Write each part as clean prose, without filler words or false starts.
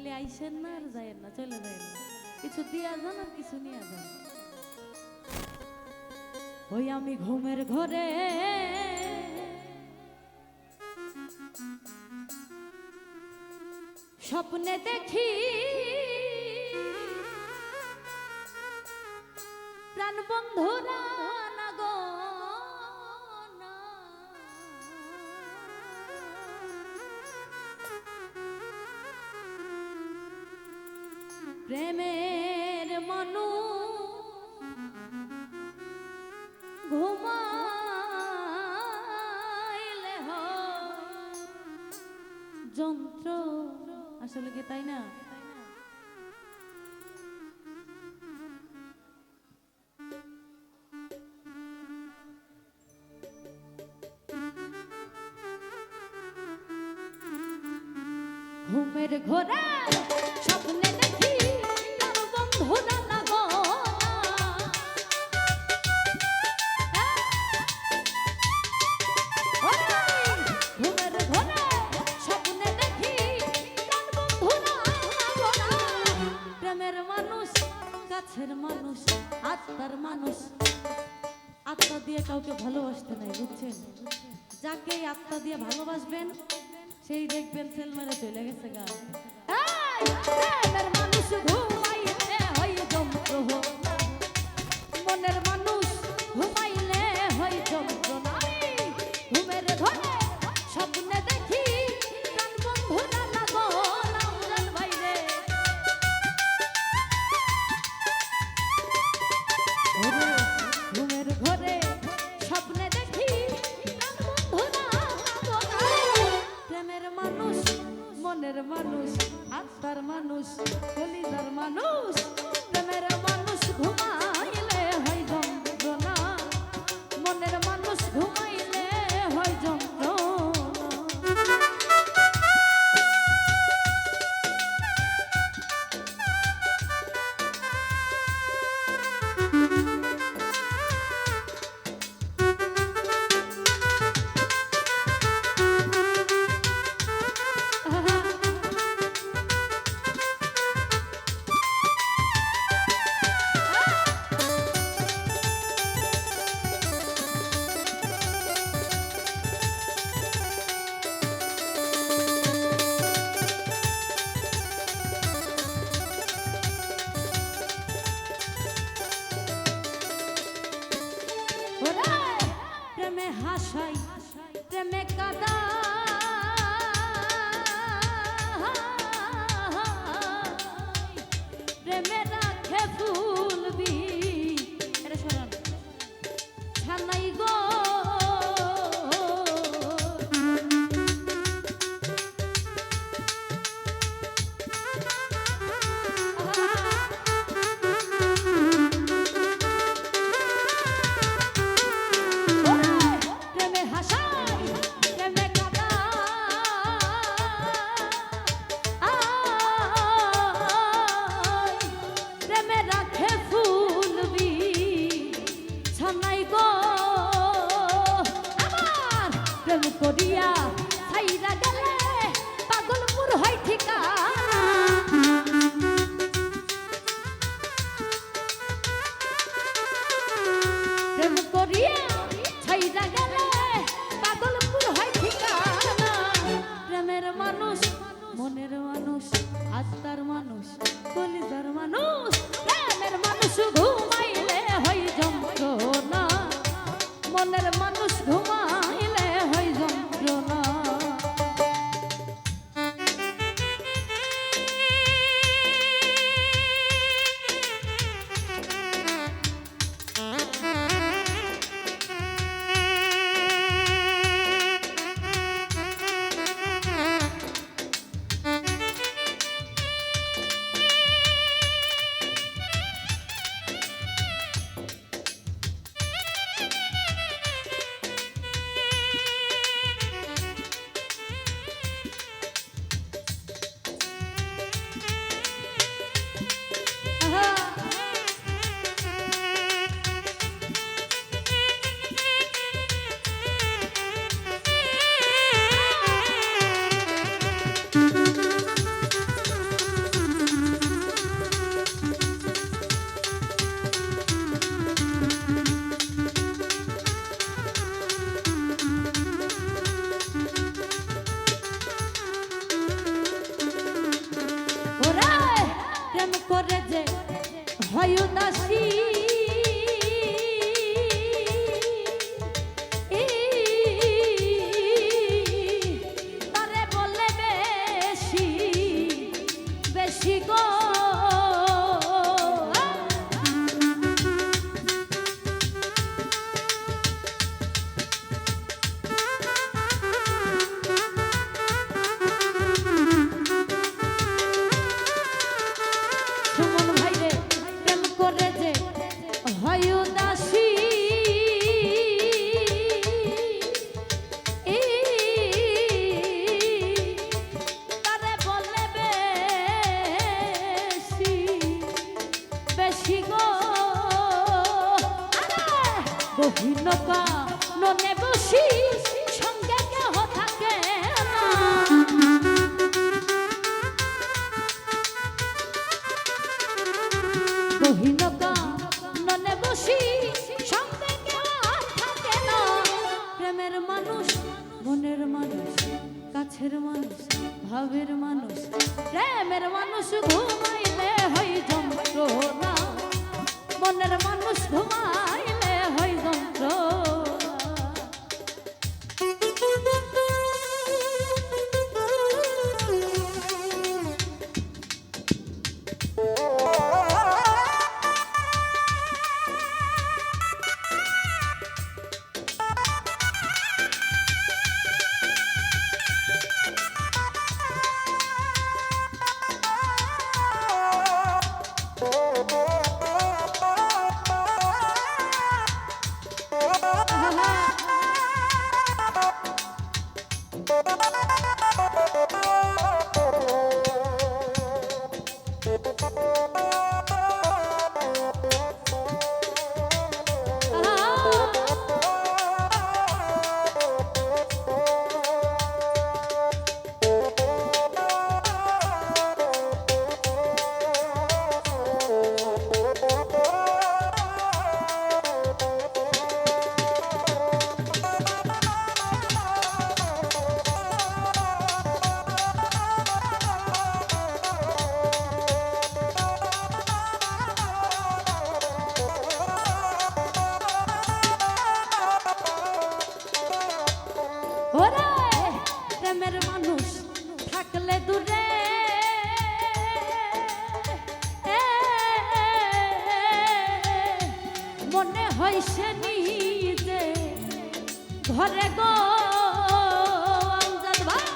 খালি আইসেন না আর যায়েন না, চলে যায়েন না, কিছু দিয়া যান আর কিছু নিয়ে যান। ওই আমি ঘুমের ঘরে স্বপ্নে দেখি প্রাণ বন্ধুরা না গো না, প্রেমের মানুষ ঘুমাইলে হয় যন্ত্র, আসলে কি তাই না? ঘুমের ঘোরা স্বপ্নে দেখি প্রাণ বন্ধুরা না গো না, ঘুমের ঘোরা স্বপ্নে দেখি প্রাণ বন্ধুরা না গো না, প্রেমের মানুষ কাছের মানুষ আত্মার মানুষ, আত্মা দিয়ে কাউকে ভালোবাসতে নাই, বুঝছেন? যাকে আত্মা দিয়ে ভালোবাসবেন সেই দেখবেন সেল মেরে চলে গেছে গা। প্রেমের মানুষ ঘুমাইলে হয় যন্ত্রণা, মনের মানুষ ঘুমাইলে হয় যন্ত্রণা, ঘুমের ঘরে স্বপ্নে দেখি প্রাণ বন্ধুরা না গো না, উড়ান বাইরে ঘুমের ঘরে স্বপ্নে দেখি প্রাণ বন্ধুরা না গো না, প্রেমের মানুষ মনের মানুষ আত্মার মানুষ কলিজার মানুষ, প্রেমের মানুষ ঘুমাইলে হয় যন্ত্রণা, মনের মানুষ ঘুমাইলে হয় যন্ত্রণা। প্রেমে হাসাই প্রেমে কাদা, প্রেমে রাখে ফুলবি ছানাই গো, করিয়া ছাইরা গেলে পাগলপুর হয় ঠিকানা, প্রেম করিয়া ছাইরা গেলে পাগলপুর হয় ঠিকানা, প্রেমের মানুষ মনের মানুষ আত্মার মানুষ কলিজার মানুষ, প্রেমের মানুষ ঘুমাইলে হয় যন্ত্রণা, মনের মানুষ ঘুমাইলে হয় যন্ত্রণা। হয় উদাসী তারে বলে বেশি বেশি গো গহীনকা ননে বসি সঙ্গে কেহ থাকে না গহীনকা ননে বসি সঙ্গে কেহ থাকে না প্রেমের মানুষ মনের মানুষ কাছের মানুষ ভাবের মানুষ প্রেমের মানুষ ঘুমাইলে হয় যন্ত্রণা মনের মানুষ ঘুমাইলে হয় যন্ত্রণা ওরে প্রেমের মানুষ থাকলে দূরে মনে হয় সে নিজে ঘরে গো আমজাদ ভাই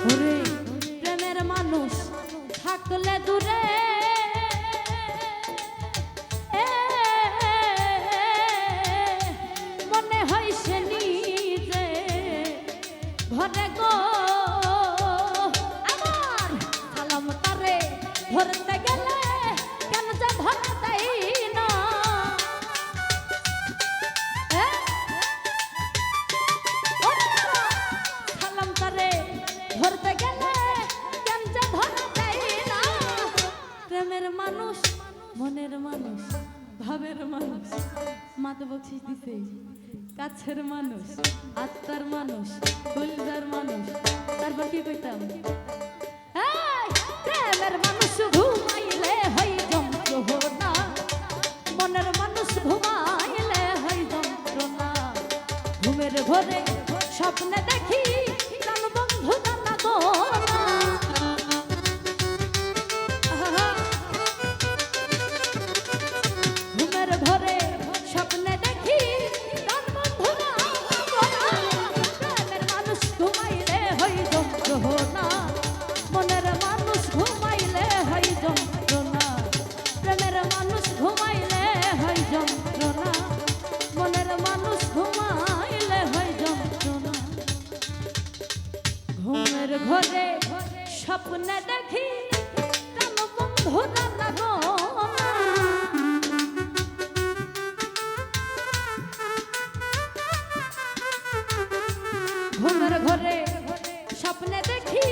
ওরে প্রেমের মানুষ থাকলে দূরে মনে হয় সে নিজে ঘরে গো আমার সালাম তারে ধরতে গেলে কেন যে ধরা দেয় না সালাম তারে ধরতে গেলে কেন যে ধরা দেয় না প্রেমের মানুষ মনের মানুষ ভাবের মানুষ মাথা বকশিস দিছে কাছের মানুষ আত্মার মানুষ কলিজার মানুষ তারপর কি কইতাম প্রেমের মানুষ ঘুমাইলে হয় যন্ত্রণা মনের মানুষ ঘুমাইলে হয় যন্ত্রণা ঘুমের ঘরে স্বপ্নে দেখি প্রাণ বন্ধু দানা গো ঘুমের ঘরে স্বপ্নে দেখি প্রাণ বন্ধু প্রেমের মানুষ ঘুমাইলে হয় যন্ত্রণা মনের মানুষ ঘুমাইলে হয় যন্ত্রণা প্রেমের মানুষ ঘুমাইলে হয় যন্ত্রণা মনের মানুষ ঘুমাইলে হয় যন্ত্রণা ঘুমের ঘরে স্বপ্নে দেখি প্রাণ বন্ধু দানা গো ঘুমের ঘরে স্বপ্নে দেখি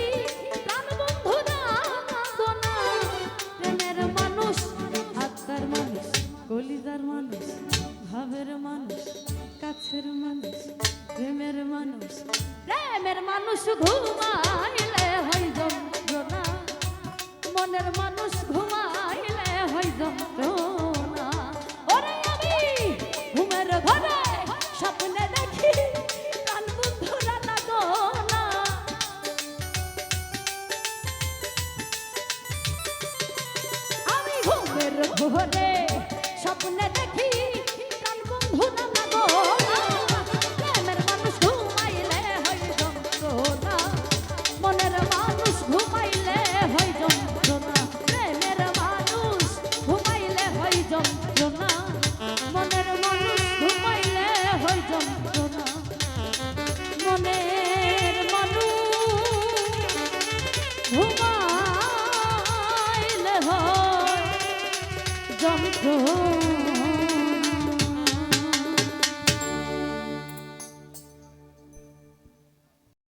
প্রাণ বন্ধু দানা প্রেমের মানুষ আত্মার মানুষ কলিজার মানুষ ভাবের মানুষ মানুষ ঘুমাইলে হয় যন্ত্রণা, মনের মানুষ ঘুমাইলে হয় যন্ত্রণা। ওরে আমি ঘুমের ঘরে স্বপ্নে দেখি প্রাণ বন্ধুরা লাগো না। আমি ঘুমের ঘরে স্বপ্নে দেখি প্রাণ বন্ধুরা লাগো না। প্রেমের মানুষ ঘুমাইলে হয় যন্ত্রণা, মনের মানুষ ঘুমাইলে হয় যন্ত্রণা। প্রেমের মানুষ ঘুমাইলে হয় যন্ত্রণা, মনের মানুষ ঘুমাইলে হয় যন্ত্রণা। মনের মানুষ ঘুমাইলে হয় যন্ত্রণা।